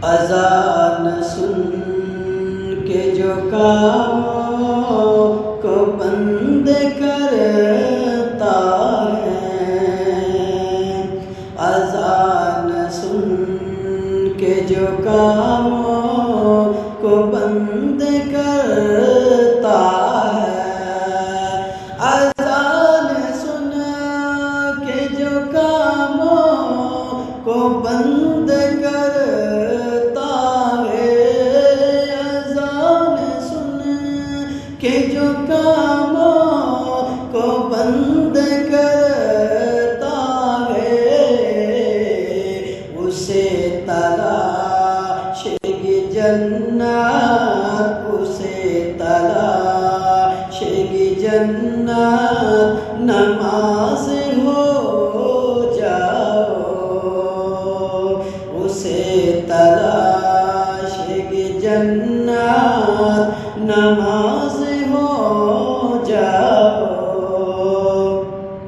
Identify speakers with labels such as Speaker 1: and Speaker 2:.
Speaker 1: اذان سن کے جو کاموں کو بند کرتا ہے، اذان سن کے جو کاموں کو بند کرتا ہے، اذان سن کے جو کاموں کو بند کرتا ہے، اذان سن کے جو کاموں کو بند کرتا ہے، اسے تلاش گی جنت، اسے تلاش گی جنت، نماز ہو جاؤ، اسے تلاش گی جنت، نماز